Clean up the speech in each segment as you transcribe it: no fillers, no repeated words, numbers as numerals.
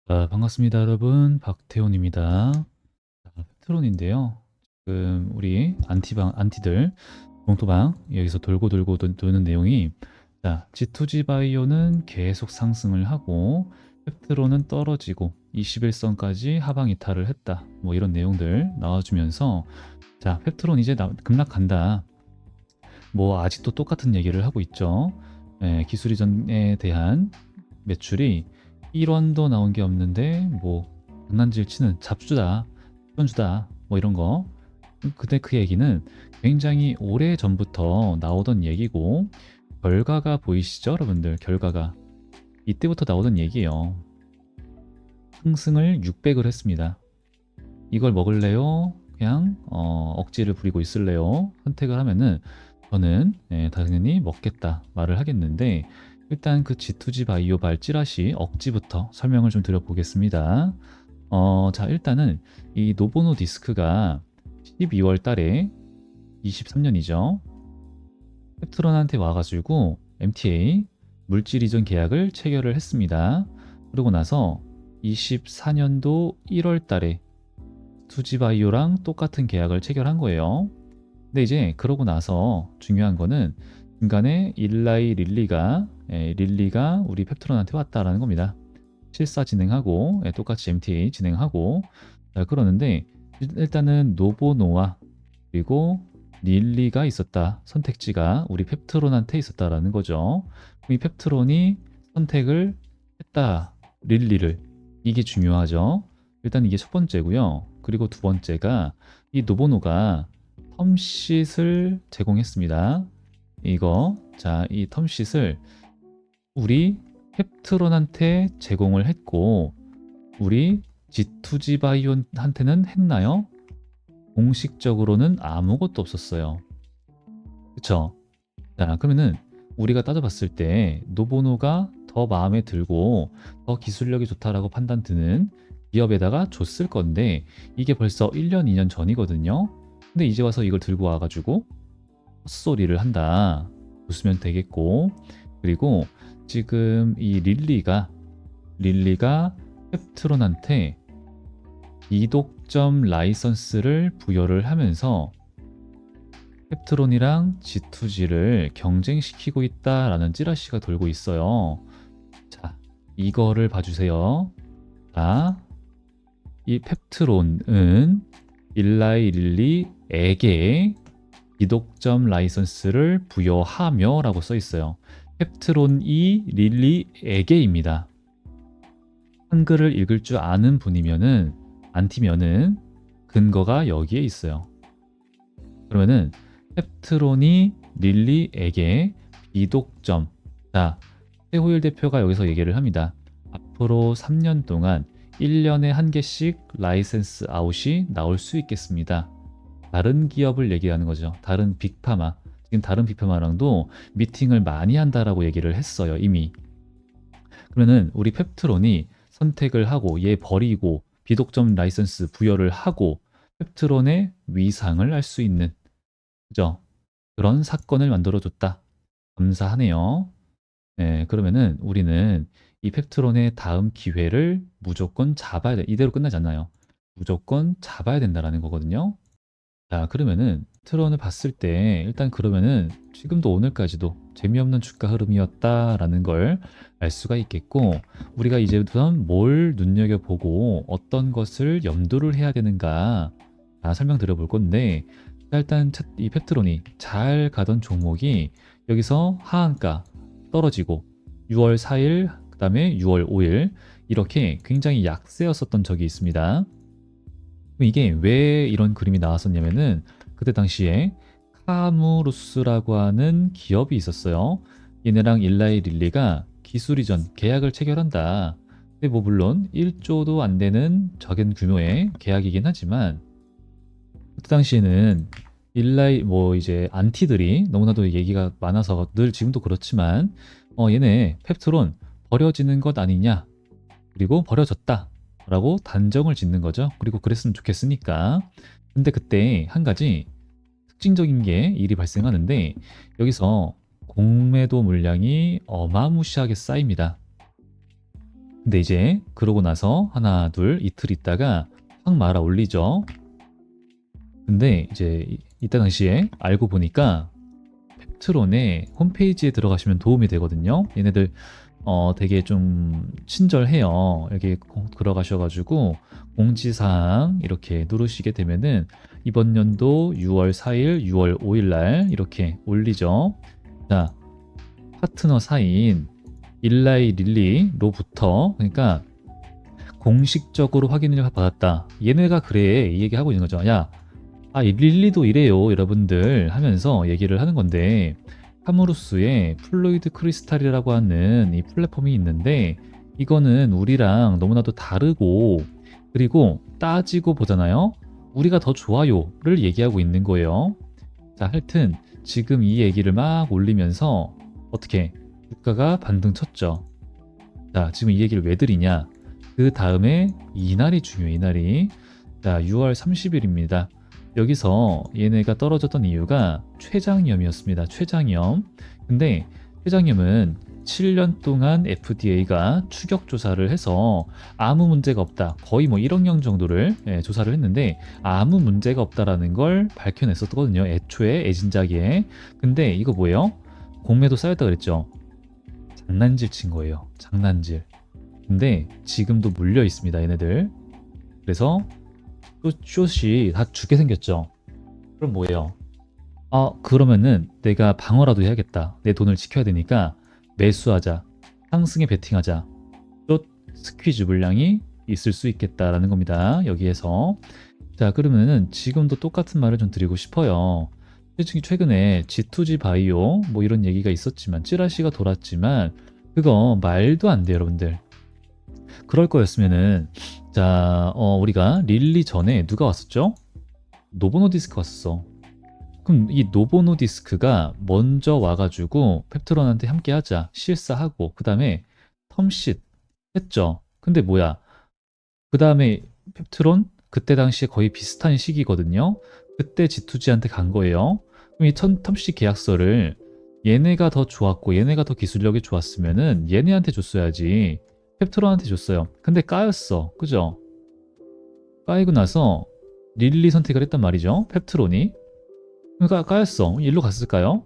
반갑습니다, 여러분. 박태훈입니다. 페트론인데요. 지금 우리 안티들 공토방 여기서 돌고 돌고 도는 내용이 G2G 바이오는 계속 상승을 하고 펩트론은 떨어지고 21선까지 하방 이탈을 했다. 뭐 이런 내용들 나와주면서 펩트론 이제 급락간다. 뭐 아직도 똑같은 얘기를 하고 있죠. 기술 이전에 대한 매출이 1원도 나온 게 없는데 뭐 장난질 치는 잡주다, 수주다 뭐 이런 거. 근데 그 얘기는 굉장히 오래 전부터 나오던 얘기고 결과가 보이시죠, 여러분들? 결과가 이때부터 나오던 얘기예요. 상승을 600을 했습니다. 이걸 먹을래요? 그냥 억지를 부리고 있을래요? 선택을 하면은 저는 당연히 먹겠다 말을 하겠는데, 일단 그 G2G 바이오 발 찌라시 억지부터 설명을 좀 드려보겠습니다. 일단은 이 노보노 디스크가 12월 달에 23년이죠. 펩트론한테 와가지고 MTA 물질 이전 계약을 체결을 했습니다. 그러고 나서 24년도 1월 달에 투지바이오랑 똑같은 계약을 체결한 거예요. 근데 이제 그러고 나서 중요한 거는 중간에 일라이 릴리가 우리 펩트론한테 왔다라는 겁니다. 실사 진행하고 똑같이 MTA 진행하고 그러는데 일단은 노보노와 그리고 릴리가 있었다. 선택지가 우리 펩트론한테 있었다라는 거죠. 이 펩트론이 선택을 했다. 릴리를. 이게 중요하죠. 일단 이게 첫 번째고요. 그리고 두 번째가 이 노보노가 텀쉿을 제공했습니다. 이 텀쉿을 우리 펩트론한테 제공을 했고 우리 G2G 바이온한테는 했나요? 공식적으로는 아무것도 없었어요. 그쵸? 그러면은 우리가 따져봤을 때 노보노가 더 마음에 들고 더 기술력이 좋다라고 판단 드는 기업에다가 줬을 건데 이게 벌써 1년, 2년 전이거든요. 근데 이제 와서 이걸 들고 와가지고 헛소리를 한다. 웃으면 되겠고, 그리고 지금 이 릴리가 펩트론한테 이독점 라이선스를 부여를 하면서 펩트론이랑 G2G를 경쟁시키고 있다라는 찌라시가 돌고 있어요. 자, 이거를 봐주세요. 자, 이 펩트론은 일라이 릴리에게 이독점 라이선스를 부여하며 라고 써 있어요. 펩트론이 릴리에게입니다. 한글을 읽을 줄 아는 분이면은 안티면은 근거가 여기에 있어요. 그러면은 펩트론이 릴리에게 비독점. 최호일 대표가 여기서 얘기를 합니다. 앞으로 3년 동안 1년에 한 개씩 라이센스 아웃이 나올 수 있겠습니다. 다른 기업을 얘기하는 거죠. 다른 빅파마. 지금 다른 빅파마랑도 미팅을 많이 한다라고 얘기를 했어요, 이미. 그러면은 우리 펩트론이 선택을 하고 얘 버리고 비독점 라이선스 부여를 하고 펩트론의 위상을 알 수 있는, 그죠? 그런 사건을 만들어줬다. 감사하네요. 네, 그러면은 우리는 이 펩트론의 다음 기회를 무조건 잡아야 돼. 이대로 끝나지 않나요? 무조건 잡아야 된다라는 거거든요. 그러면은 트론을 봤을 때 일단 그러면은 지금도 오늘까지도 재미없는 주가 흐름이었다라는 걸 알 수가 있겠고, 우리가 이제부터 뭘 눈여겨보고 어떤 것을 염두를 해야 되는가 설명드려 볼 건데, 일단 이 펩트론이 잘 가던 종목이 여기서 하한가 떨어지고 6월 4일 그 다음에 6월 5일 이렇게 굉장히 약세였었던 적이 있습니다. 이게 왜 이런 그림이 나왔었냐면은 그때 당시에 카무루스라고 하는 기업이 있었어요. 얘네랑 일라이 릴리가 기술 이전 계약을 체결한다. 근데 뭐 물론 1조도 안 되는 적은 규모의 계약이긴 하지만 그때 당시에는 일라이 뭐 이제 안티들이 너무나도 얘기가 많아서 늘 지금도 그렇지만 얘네 펩트론 버려지는 것 아니냐, 그리고 버려졌다 라고 단정을 짓는 거죠. 그리고 그랬으면 좋겠으니까. 근데 그때 한 가지 특징적인 게 일이 발생하는데 여기서 공매도 물량이 어마무시하게 쌓입니다. 근데 이제 그러고 나서 하나, 둘, 이틀 있다가 확 말아 올리죠. 근데 이제 이때 당시에 알고 보니까 펩트론의 홈페이지에 들어가시면 도움이 되거든요. 얘네들 되게 좀 친절해요. 여기 들어가셔가지고 공지사항 이렇게 누르시게 되면은 이번 연도 6월 4일, 6월 5일 날 이렇게 올리죠. 자, 파트너 사인 일라이 릴리로부터 그러니까 공식적으로 확인을 받았다. 얘네가 그래 이 얘기 하고 있는 거죠. 야, 이 릴리도 이래요, 여러분들 하면서 얘기를 하는 건데 카무루스의 플루이드 크리스탈이라고 하는 이 플랫폼이 있는데 이거는 우리랑 너무나도 다르고 그리고 따지고 보잖아요. 우리가 더 좋아요를 얘기하고 있는 거예요. 자, 하여튼 지금 이 얘기를 막 올리면서 어떻게 주가가 반등 쳤죠. 자, 지금 이 얘기를 왜 드리냐? 그 다음에 이날이 중요해, 이날이. 자, 6월 30일입니다. 여기서 얘네가 떨어졌던 이유가 췌장염이었습니다. 췌장염. 근데 췌장염은 7년 동안 FDA가 추격 조사를 해서 아무 문제가 없다. 거의 뭐 1억 명 정도를 조사를 했는데 아무 문제가 없다라는 걸 밝혀냈었거든요. 애초에 애진작에. 근데 이거 뭐예요? 공매도 쌓였다 그랬죠. 장난질 친 거예요. 장난질. 근데 지금도 물려 있습니다, 얘네들. 그래서 또 숏이 다 죽게 생겼죠. 그럼 뭐예요? 그러면은 내가 방어라도 해야겠다. 내 돈을 지켜야 되니까 매수하자. 상승에 베팅하자. 숏 스퀴즈 물량이 있을 수 있겠다라는 겁니다. 여기에서. 자, 그러면은 지금도 똑같은 말을 좀 드리고 싶어요. 솔직히 최근에 G2G 바이오 뭐 이런 얘기가 있었지만 찌라시가 돌았지만 그거 말도 안 돼요, 여러분들. 그럴 거였으면은 자, 우리가 릴리 전에 누가 왔었죠? 노보노디스크 왔었어. 그럼 이 노보노디스크가 먼저 와가지고 펩트론한테 함께 하자 실사하고 그 다음에 텀쉿 했죠. 근데 뭐야? 그 다음에 펩트론 그때 당시에 거의 비슷한 시기거든요. 그때 G2G한테 간 거예요. 그럼 이 텀쉿 계약서를 얘네가 더 좋았고 얘네가 더 기술력이 좋았으면은 얘네한테 줬어야지. 펩트론한테 줬어요. 근데 까였어. 그죠? 까이고 나서 릴리 선택을 했단 말이죠. 펩트론이. 그러니까 까였어. 일로 갔을까요?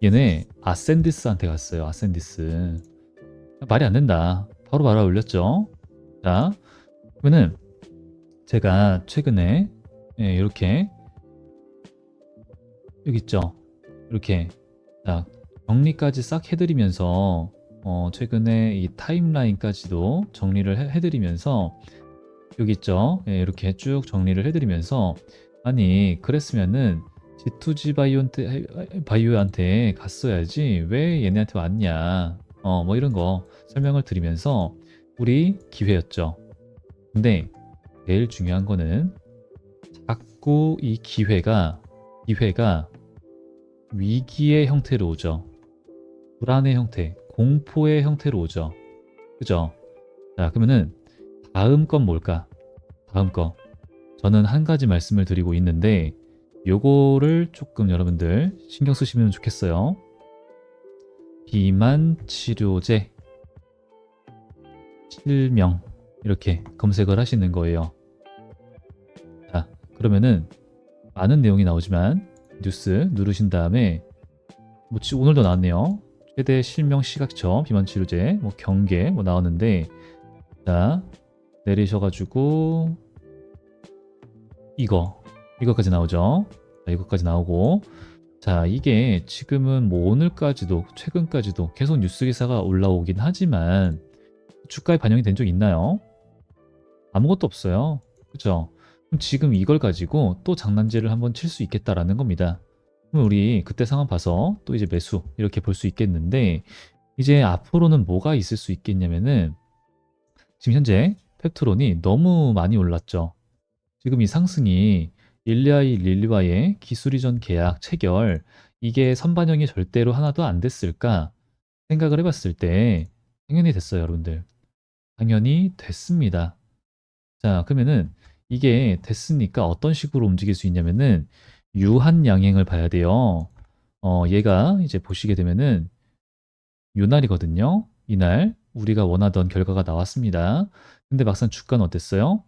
얘네 아센디스한테 갔어요. 아센디스. 말이 안 된다. 바로 말아 올렸죠. 자, 그러면은 제가 최근에 이렇게 여기 있죠. 이렇게 자, 정리까지 싹 해드리면서 최근에 이 타임라인까지도 정리를 해드리면서 여기 있죠. 이렇게 쭉 정리를 해드리면서 아니 그랬으면은 G2G 바이오한테 갔어야지 왜 얘네한테 왔냐 뭐 이런 거 설명을 드리면서 우리 기회였죠. 근데 제일 중요한 거는 자꾸 이 기회가 위기의 형태로 오죠. 불안의 형태, 공포의 형태로 오죠. 그죠? 자, 그러면은 다음 건 뭘까? 다음 거. 저는 한 가지 말씀을 드리고 있는데 요거를 조금 여러분들 신경 쓰시면 좋겠어요. 비만 치료제 실명 이렇게 검색을 하시는 거예요. 자, 그러면은 많은 내용이 나오지만 뉴스 누르신 다음에 뭐 오늘도 나왔네요. 최대 실명 시각처 비만 치료제 뭐 경계 뭐 나왔는데 자 내리셔가지고 이거까지 나오죠. 자, 이거까지 나오고 자 이게 지금은 뭐 오늘까지도 최근까지도 계속 뉴스 기사가 올라오긴 하지만 주가에 반영이 된 적 있나요? 아무것도 없어요. 그죠? 그럼 지금 이걸 가지고 또 장난질을 한번 칠 수 있겠다라는 겁니다. 그럼 우리 그때 상황 봐서 또 이제 매수 이렇게 볼 수 있겠는데 이제 앞으로는 뭐가 있을 수 있겠냐면은 지금 현재 펩트론이 너무 많이 올랐죠. 지금 이 상승이 릴리와의 기술 이전 계약 체결 이게 선반영이 절대로 하나도 안 됐을까 생각을 해봤을 때 당연히 됐어요, 여러분들. 당연히 됐습니다. 자, 그러면은 이게 됐으니까 어떤 식으로 움직일 수 있냐면은 유한 양행을 봐야 돼요. 얘가 이제 보시게 되면은 이날이거든요. 이날 우리가 원하던 결과가 나왔습니다. 근데 막상 주가는 어땠어요?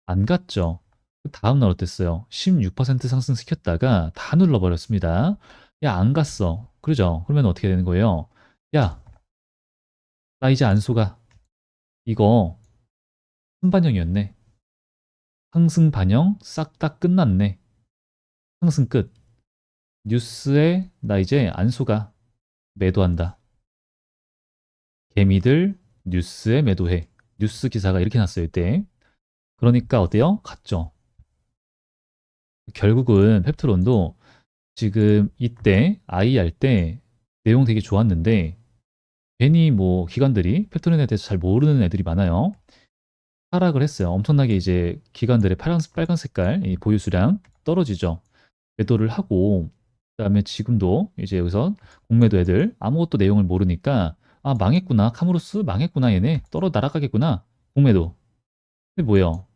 안 갔죠. 그 다음날 어땠어요? 16% 상승시켰다가 다 눌러버렸습니다. 야, 안 갔어. 그러죠? 그러면 어떻게 되는 거예요? 야, 나 이제 안 속아. 이거 선반영이었네. 상승 반영 싹 다 끝났네. 상승 끝. 뉴스에 나 이제 안 속아. 매도한다. 개미들 뉴스에 매도해. 뉴스 기사가 이렇게 났어요, 이때. 그러니까 어때요? 갔죠. 결국은 펩트론도 지금 이때 I 할 때 내용 되게 좋았는데 괜히 뭐 기관들이 펩트론에 대해서 잘 모르는 애들이 많아요. 하락을 했어요. 엄청나게 이제 기관들의 빨간 색깔 이 보유 수량 떨어지죠. 매도를 하고 그다음에 지금도 이제 여기서 공매도 애들 아무것도 내용을 모르니까 아 망했구나 카무로스 망했구나 얘네 떨어 날아가겠구나 공매도. 근데 뭐예요?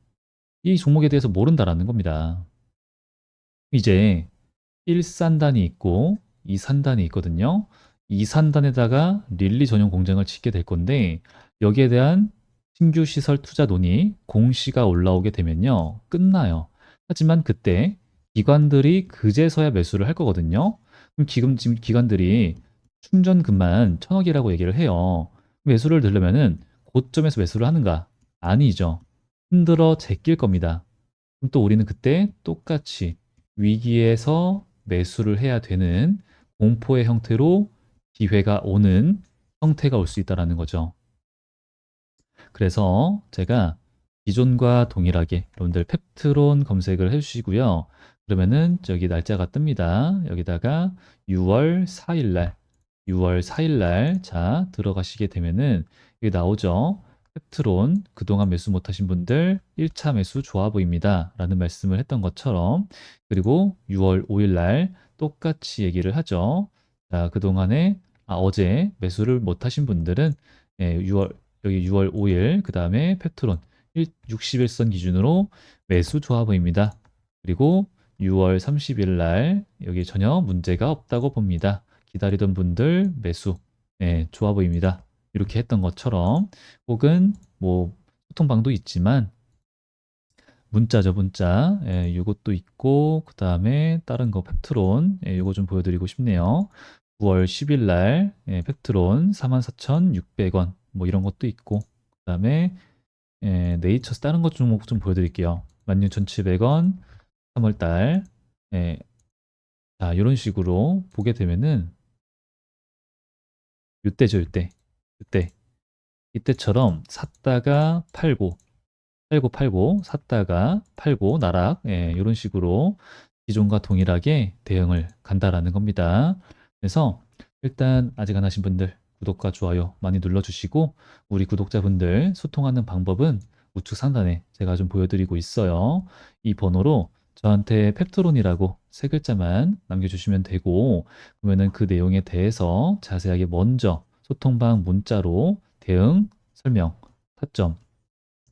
이 종목에 대해서 모른다라는 겁니다. 이제 1산단이 있고 2산단이 있거든요. 2산단에다가 릴리 전용 공장을 짓게 될 건데 여기에 대한 신규 시설 투자 논의 공시가 올라오게 되면요. 끝나요. 하지만 그때 기관들이 그제서야 매수를 할 거거든요. 그럼 지금 기관들이 충전금만 1,000억이라고 얘기를 해요. 매수를 들려면은 고점에서 매수를 하는가? 아니죠. 흔들어 제낄 겁니다. 그럼 또 우리는 그때 똑같이 위기에서 매수를 해야 되는 공포의 형태로 기회가 오는 형태가 올 수 있다는 거죠. 그래서 제가 기존과 동일하게 여러분들 펩트론 검색을 해주시고요. 그러면은 저기 날짜가 뜹니다. 여기다가 6월 4일 날, 6월 4일 날, 자, 들어가시게 되면은 여기 나오죠. 펩트론 그동안 매수 못하신 분들 1차 매수 좋아 보입니다. 라는 말씀을 했던 것처럼 그리고 6월 5일 날 똑같이 얘기를 하죠. 자, 그동안에 어제 매수를 못하신 분들은 6월 여기 6월 5일 그 다음에 펩트론 60일선 기준으로 매수 좋아 보입니다. 그리고 6월 30일 날 여기 전혀 문제가 없다고 봅니다. 기다리던 분들 매수 좋아 보입니다. 이렇게 했던 것처럼 혹은 뭐 소통방도 있지만 문자죠 문자 요것도 있고 그 다음에 다른 거 펩트론 요거 좀 보여드리고 싶네요. 9월 10일 날 펩트론 44,600원 뭐 이런 것도 있고 그 다음에 네이처스 다른 것 종목 좀 보여드릴게요. 16,700원 3월달 자 이런 식으로 보게 되면은 이때죠 이때 이때처럼 샀다가 팔고 샀다가 팔고 나락 이런 식으로 기존과 동일하게 대응을 간다라는 겁니다. 그래서 일단 아직 안 하신 분들 구독과 좋아요 많이 눌러주시고 우리 구독자분들 소통하는 방법은 우측 상단에 제가 좀 보여드리고 있어요. 이 번호로 저한테 펩트론이라고 세 글자만 남겨주시면 되고 그러면은 그 내용에 대해서 자세하게 먼저 소통방 문자로 대응, 설명, 타점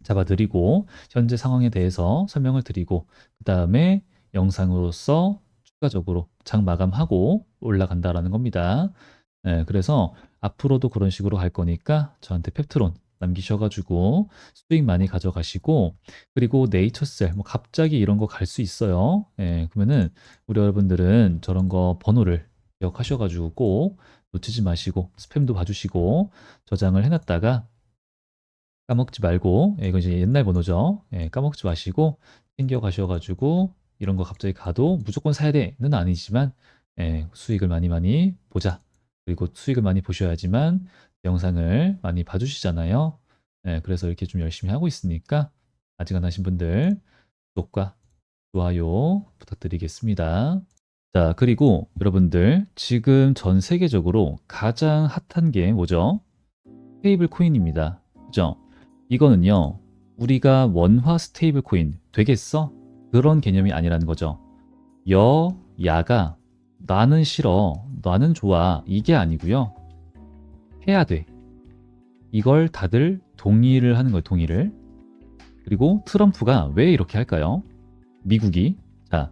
잡아드리고 현재 상황에 대해서 설명을 드리고 그 다음에 영상으로서 추가적으로 장 마감하고 올라간다라는 겁니다. 그래서 앞으로도 그런 식으로 갈 거니까 저한테 펩트론 남기셔가지고 수익 많이 가져가시고 그리고 네이처셀 뭐 갑자기 이런 거 갈 수 있어요. 그러면은 우리 여러분들은 저런 거 번호를 기억하셔가지고 꼭 놓치지 마시고 스팸도 봐주시고 저장을 해놨다가 까먹지 말고 이거 이제 옛날 번호죠. 까먹지 마시고 챙겨 가셔가지고 이런 거 갑자기 가도 무조건 사야 돼는 아니지만 수익을 많이 많이 보자. 그리고 수익을 많이 보셔야지만 영상을 많이 봐주시잖아요. 그래서 이렇게 좀 열심히 하고 있으니까 아직 안 하신 분들 구독과 좋아요 부탁드리겠습니다. 자, 그리고 여러분들 지금 전 세계적으로 가장 핫한 게 뭐죠? 스테이블 코인입니다. 그죠? 이거는요, 우리가 원화 스테이블 코인 되겠어? 그런 개념이 아니라는 거죠. 여, 야가 나는 싫어, 나는 좋아, 이게 아니고요. 해야 돼. 이걸 다들 동의를 하는 거예요, 동의를. 그리고 트럼프가 왜 이렇게 할까요? 미국이, 자,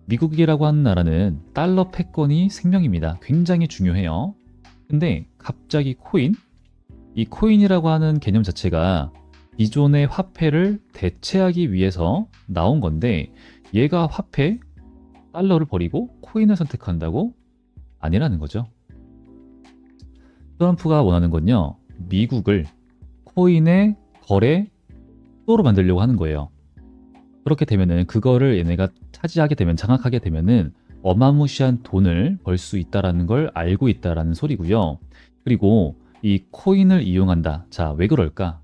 미국이라고 하는 나라는 달러 패권이 생명입니다. 굉장히 중요해요. 근데 갑자기 코인? 이 코인이라고 하는 개념 자체가 기존의 화폐를 대체하기 위해서 나온 건데 얘가 화폐, 달러를 버리고 코인을 선택한다고? 아니라는 거죠. 트럼프가 원하는 건요. 미국을 코인의 거래 수도로 만들려고 하는 거예요. 그렇게 되면은 그거를 얘네가 차지하게 되면 장악하게 되면은 어마무시한 돈을 벌 수 있다라는 걸 알고 있다라는 소리고요. 그리고 이 코인을 이용한다. 자, 왜 그럴까?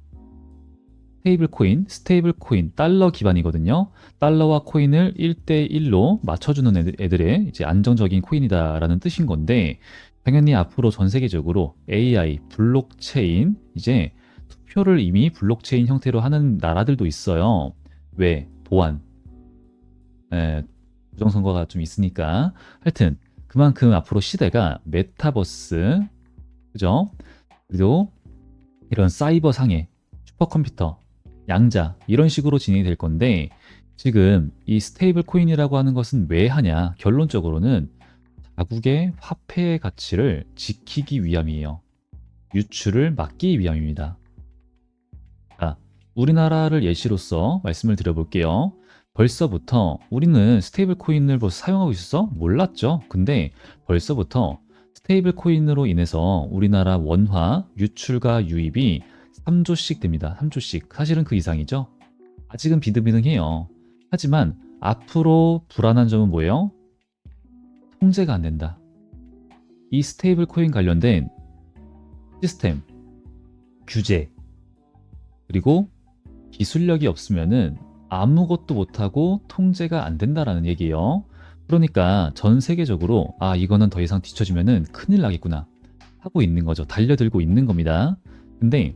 스테이블 코인, 달러 기반이거든요. 달러와 코인을 1대1로 맞춰주는 애들의 이제 안정적인 코인이다라는 뜻인 건데, 당연히 앞으로 전 세계적으로 AI, 블록체인, 이제 투표를 이미 블록체인 형태로 하는 나라들도 있어요. 왜? 보안. 부정선거가 좀 있으니까. 하여튼, 그만큼 앞으로 시대가 메타버스, 그죠? 그리고 이런 사이버 상해, 슈퍼컴퓨터, 양자 이런 식으로 진행이 될 건데 지금 이 스테이블 코인이라고 하는 것은 왜 하냐? 결론적으로는 자국의 화폐의 가치를 지키기 위함이에요. 유출을 막기 위함입니다. 자, 우리나라를 예시로서 말씀을 드려볼게요. 벌써부터 우리는 스테이블 코인을 벌써 사용하고 있어? 몰랐죠? 근데 벌써부터 스테이블 코인으로 인해서 우리나라 원화 유출과 유입이 3조씩 됩니다. 3조씩. 사실은 그 이상이죠? 아직은 비등비등해요. 하지만 앞으로 불안한 점은 뭐예요? 통제가 안 된다. 이 스테이블 코인 관련된 시스템, 규제, 그리고 기술력이 없으면은 아무것도 못하고 통제가 안 된다라는 얘기예요. 그러니까 전 세계적으로 이거는 더 이상 뒤처지면은 큰일 나겠구나 하고 있는 거죠. 달려들고 있는 겁니다. 근데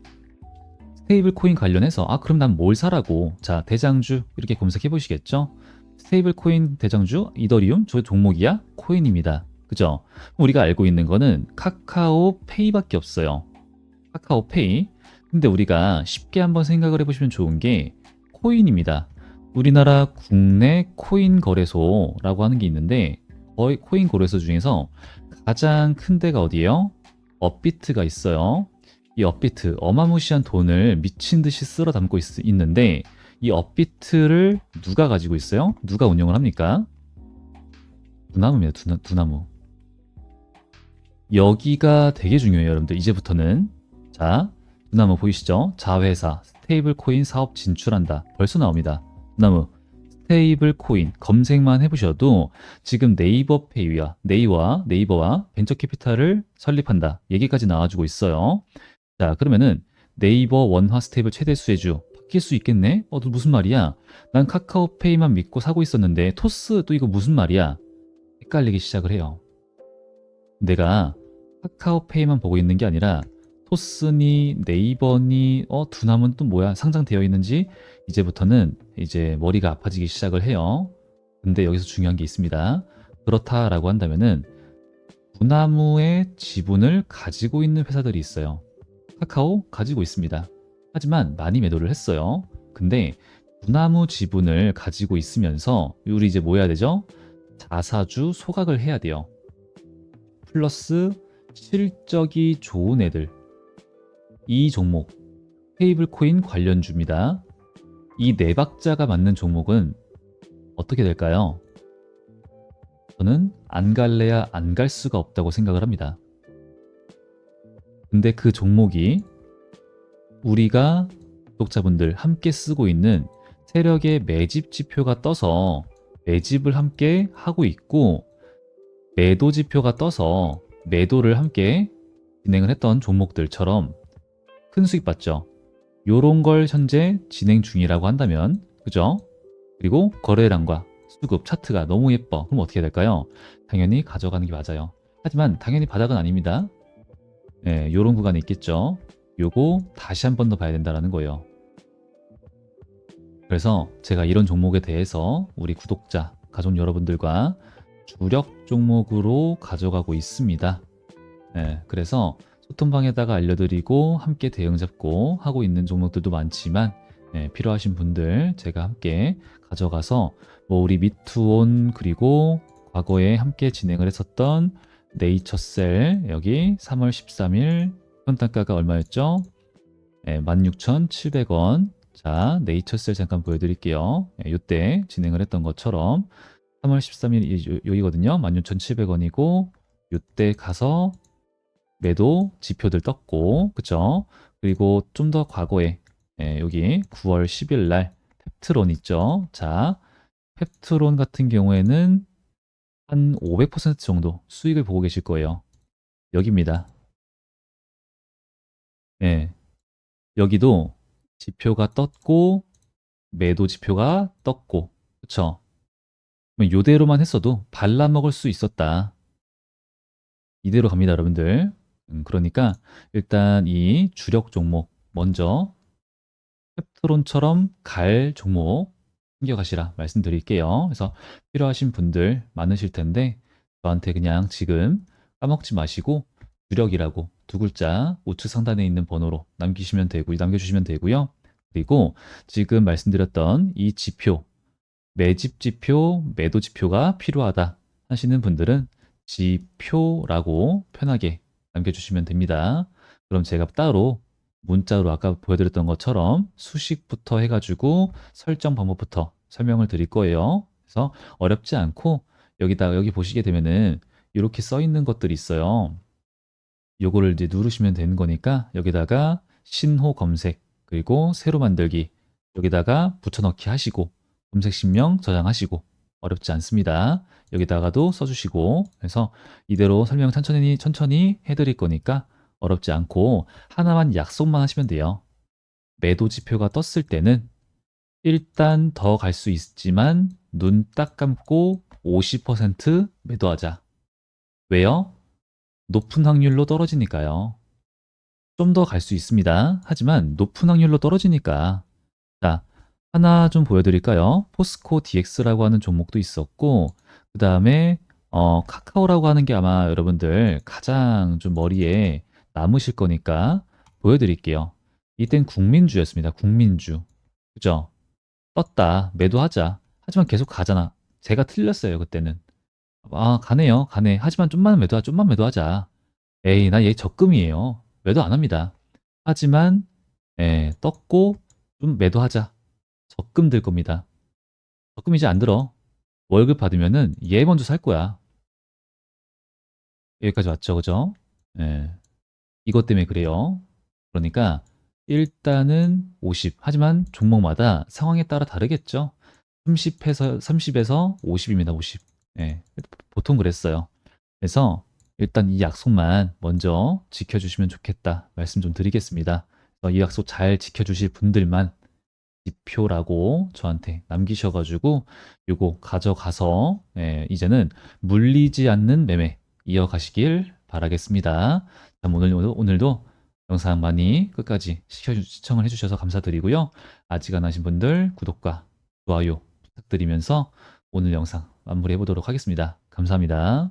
스테이블 코인 관련해서 그럼 난 뭘 사라고. 자, 대장주 이렇게 검색해 보시겠죠? 스테이블 코인 대장주 이더리움 저 종목이야? 코인입니다. 그죠? 우리가 알고 있는 거는 카카오페이밖에 없어요. 카카오페이. 근데 우리가 쉽게 한번 생각을 해보시면 좋은 게 코인입니다. 우리나라 국내 코인 거래소라고 하는 게 있는데 거의 코인 거래소 중에서 가장 큰 데가 어디예요? 업비트가 있어요. 이 업비트 어마무시한 돈을 미친 듯이 쓸어 담고 있는데 이 업비트를 누가 가지고 있어요? 누가 운영을 합니까? 두나무입니다. 두나무. 여기가 되게 중요해요, 여러분들. 이제부터는. 자, 두나무 보이시죠? 자회사, 스테이블 코인 사업 진출한다. 벌써 나옵니다. 두나무. 스테이블 코인 검색만 해보셔도 지금 네이버페이와 네이버와 벤처캐피탈을 설립한다. 얘기까지 나와주고 있어요. 자, 그러면은 네이버 원화 스테이블 최대 수혜주 바뀔 수 있겠네? 너 무슨 말이야? 난 카카오페이만 믿고 사고 있었는데 토스 또 이거 무슨 말이야? 헷갈리기 시작을 해요. 내가 카카오페이만 보고 있는 게 아니라 토스니 네이버니 두나무는 또 뭐야? 상장되어 있는지 이제부터는 이제 머리가 아파지기 시작을 해요. 근데 여기서 중요한 게 있습니다. 그렇다라고 한다면은 두나무의 지분을 가지고 있는 회사들이 있어요. 카카오 가지고 있습니다. 하지만 많이 매도를 했어요. 근데 두나무 지분을 가지고 있으면서 우리 이제 뭐 해야 되죠? 자사주 소각을 해야 돼요. 플러스 실적이 좋은 애들. 이 종목 스테이블 코인 관련주입니다. 이 네 박자가 맞는 종목은 어떻게 될까요? 저는 안 갈래야 안 갈 수가 없다고 생각을 합니다. 근데 그 종목이 우리가 구독자분들 함께 쓰고 있는 세력의 매집 지표가 떠서 매집을 함께 하고 있고 매도 지표가 떠서 매도를 함께 진행을 했던 종목들처럼 큰 수익 봤죠. 요런 걸 현재 진행 중이라고 한다면 그죠? 그리고 거래량과 수급 차트가 너무 예뻐. 그럼 어떻게 될까요? 당연히 가져가는 게 맞아요. 하지만 당연히 바닥은 아닙니다. 요런 구간이 있겠죠. 요거 다시 한 번 더 봐야 된다는 거예요. 그래서 제가 이런 종목에 대해서 우리 구독자, 가족 여러분들과 주력 종목으로 가져가고 있습니다. 그래서 소통방에다가 알려드리고 함께 대응 잡고 하고 있는 종목들도 많지만 필요하신 분들 제가 함께 가져가서 뭐 우리 미투온 그리고 과거에 함께 진행을 했었던 네이처셀 여기 3월 13일 목표 단가가 얼마였죠? 16,700원. 자, 네이처셀 잠깐 보여드릴게요. 이때 진행을 했던 것처럼 3월 13일 여기거든요. 16,700원이고 이때 가서 매도 지표들 떴고, 그쵸? 그리고 좀 더 과거에 여기 9월 10일 날 펩트론 있죠? 자, 펩트론 같은 경우에는 한 500% 정도 수익을 보고 계실 거예요. 여기입니다. 예, 여기도 지표가 떴고 매도 지표가 떴고, 그쵸? 요대로만 했어도 발라먹을 수 있었다. 이대로 갑니다, 여러분들. 그러니까 일단 이 주력 종목 먼저 펩트론처럼 갈 종목 챙겨가시라 말씀드릴게요. 그래서 필요하신 분들 많으실 텐데 저한테 그냥 지금 까먹지 마시고 주력이라고 두 글자 우측 상단에 있는 번호로 남겨주시면 되고요. 그리고 지금 말씀드렸던 이 지표, 매집 지표, 매도 지표가 필요하다 하시는 분들은 지표라고 편하게 남겨주시면 됩니다. 그럼 제가 따로 문자로 아까 보여드렸던 것처럼 수식부터 해가지고 설정 방법부터 설명을 드릴 거예요. 그래서 어렵지 않고 여기 보시게 되면은 이렇게 써 있는 것들이 있어요. 요거를 이제 누르시면 되는 거니까 여기다가 신호 검색 그리고 새로 만들기 여기다가 붙여넣기 하시고 검색 신명 저장하시고 어렵지 않습니다. 여기다가도 써주시고 해서 이대로 설명 천천히 해드릴 거니까 어렵지 않고 하나만 약속만 하시면 돼요. 매도 지표가 떴을 때는 일단 더 갈 수 있지만 눈 딱 감고 50% 매도하자. 왜요? 높은 확률로 떨어지니까요. 좀 더 갈 수 있습니다. 하지만 높은 확률로 떨어지니까. 자, 하나 좀 보여드릴까요? 포스코 DX라고 하는 종목도 있었고, 그 다음에 카카오라고 하는 게 아마 여러분들 가장 좀 머리에 남으실 거니까 보여드릴게요. 이땐 국민주였습니다. 국민주. 그죠? 떴다. 매도하자. 하지만 계속 가잖아. 제가 틀렸어요. 그때는. 아, 가네요. 가네. 하지만 좀만 매도하자. 에이, 나 얘 적금이에요. 매도 안 합니다. 하지만 떴고 좀 매도하자. 적금 들 겁니다. 적금 이제 안 들어. 월급 받으면은 얘 먼저 살 거야. 여기까지 왔죠, 그죠? 예, 이것 때문에 그래요. 그러니까 일단은 50. 하지만 종목마다 상황에 따라 다르겠죠. 30에서 50입니다. 50. 예, 보통 그랬어요. 그래서 일단 이 약속만 먼저 지켜주시면 좋겠다 말씀 좀 드리겠습니다. 이 약속 잘 지켜주실 분들만 지표라고 저한테 남기셔가지고 요거 가져가서 이제는 물리지 않는 매매 이어가시길 바라겠습니다. 그럼 오늘도 영상 많이 끝까지 시청을 해주셔서 감사드리고요. 아직 안 하신 분들 구독과 좋아요 부탁드리면서 오늘 영상 마무리해 보도록 하겠습니다. 감사합니다.